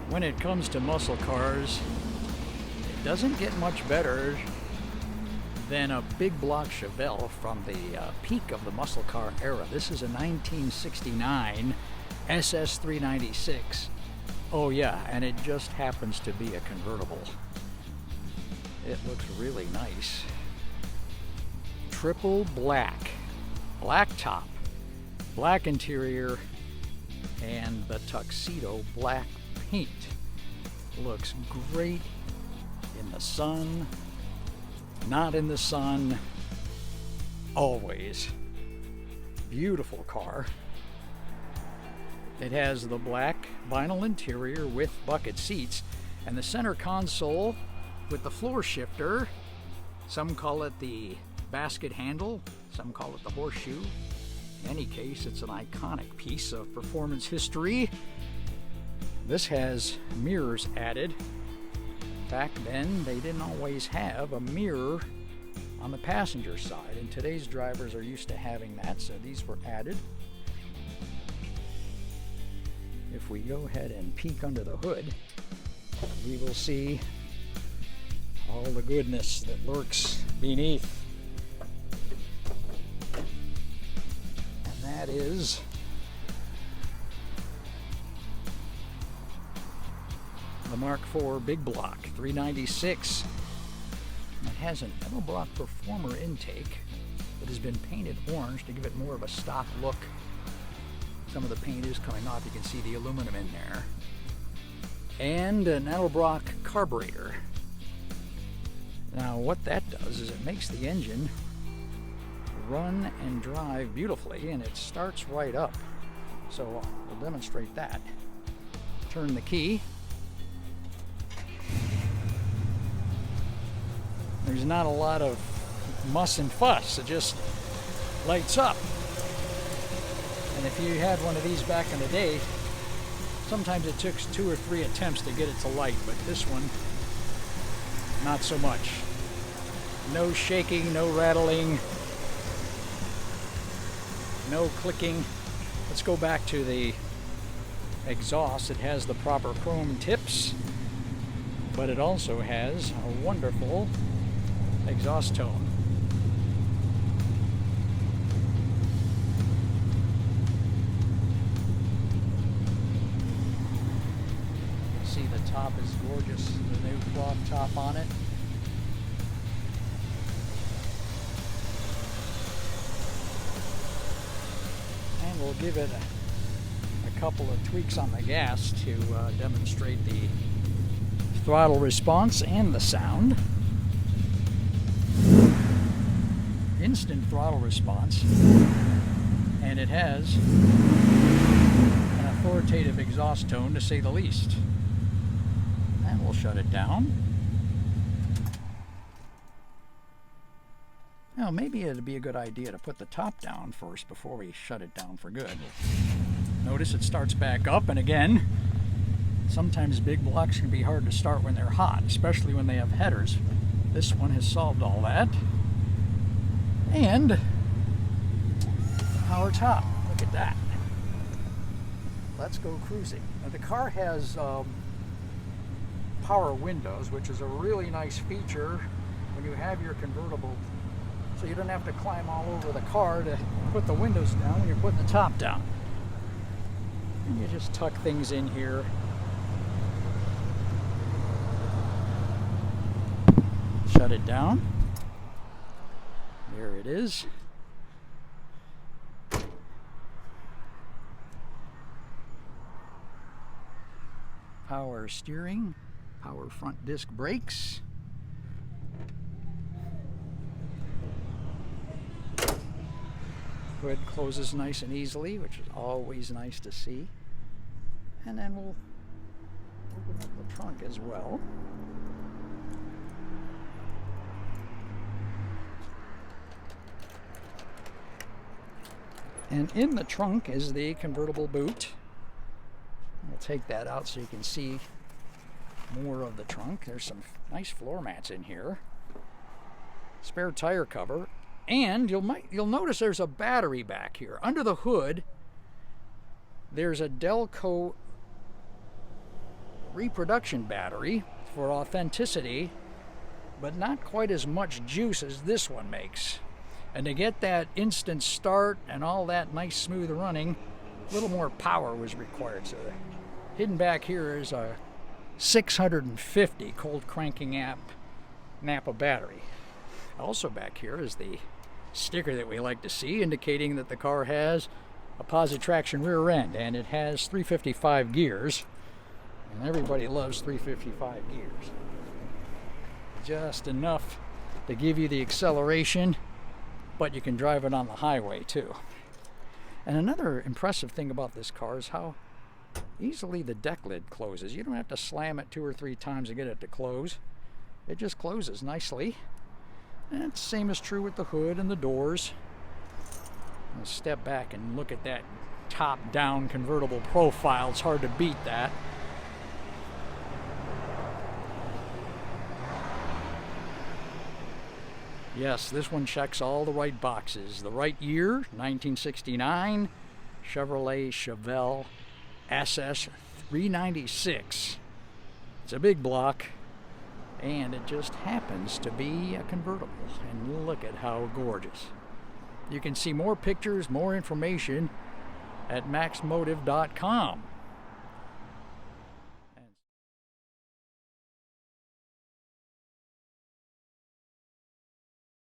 when it comes to muscle cars, it doesn't get much better than a big block Chevelle from the peak of the muscle car era. This is a 1969 SS396. Oh yeah, and it just happens to be a convertible. It looks really nice. Triple black. Black top, black interior, and the tuxedo black paint. Looks great in the sun, not in the sun, always. Beautiful car. It has the black vinyl interior with bucket seats and the center console with the floor shifter. Some call it the basket handle, some call it the horseshoe. In any case, it's an iconic piece of performance history. This has mirrors added. Back then, they didn't always have a mirror on the passenger side, and today's drivers are used to having that, so these were added. If we go ahead and peek under the hood, we will see all the goodness that lurks beneath. And that is the Mark IV Big Block 396. It has an Edelbrock Performer intake that has been painted orange to give it more of a stock look. Some of the paint is coming off. You can see the aluminum in there. And an Edelbrock carburetor. Now what that does is it makes the engine run and drive beautifully, and it starts right up. So we'll demonstrate that. Turn the key. There's not a lot of muss and fuss. It just lights up. And if you had one of these back in the day, sometimes it took 2 or 3 attempts to get it to light, but this one, not so much. No shaking, no rattling, no clicking. Let's go back to the exhaust. It has the proper chrome tips, but it also has a wonderful exhaust tone. See, the top is gorgeous, the new cloth top on it. And we'll give it a couple of tweaks on the gas to demonstrate the throttle response and the sound. Instant throttle response, and it has an authoritative exhaust tone, to say the least. And we'll shut it down. Now maybe it'd be a good idea to put the top down first before we shut it down for good. Notice it starts back up, and again, sometimes big blocks can be hard to start when they're hot, especially when they have headers. This one has solved all that. And power top, look at that. Let's go cruising. Now the car has power windows, which is a really nice feature when you have your convertible, so you don't have to climb all over the car to put the windows down when you're putting the top down. And you just tuck things in here. Shut it down. There it is. Power steering, power front disc brakes. Hood closes nice and easily, which is always nice to see. And then we'll open up the trunk as well. And in the trunk is the convertible boot. We'll take that out so you can see more of the trunk. There's some nice floor mats in here. Spare tire cover. And you'll notice there's a battery back here. Under the hood, there's a Delco reproduction battery for authenticity, but not quite as much juice as this one makes. And to get that instant start and all that nice smooth running, a little more power was required. So hidden back here is a 650 cold cranking amp Napa battery. Also back here is the sticker that we like to see, indicating that the car has a positive traction rear end, and it has 355 gears, and everybody loves 355 gears. Just enough to give you the acceleration, but you can drive it on the highway too. And another impressive thing about this car is how easily the deck lid closes. You don't have to slam it 2 or 3 times to get it to close. It just closes nicely. And the same is true with the hood and the doors. I'll step back and look at that top-down convertible profile. It's hard to beat that. Yes, this one checks all the right boxes. The right year, 1969, Chevelle SS 396. It's a big block, and it just happens to be a convertible. And look at how gorgeous. You can see more pictures, more information at MAXmotive.com.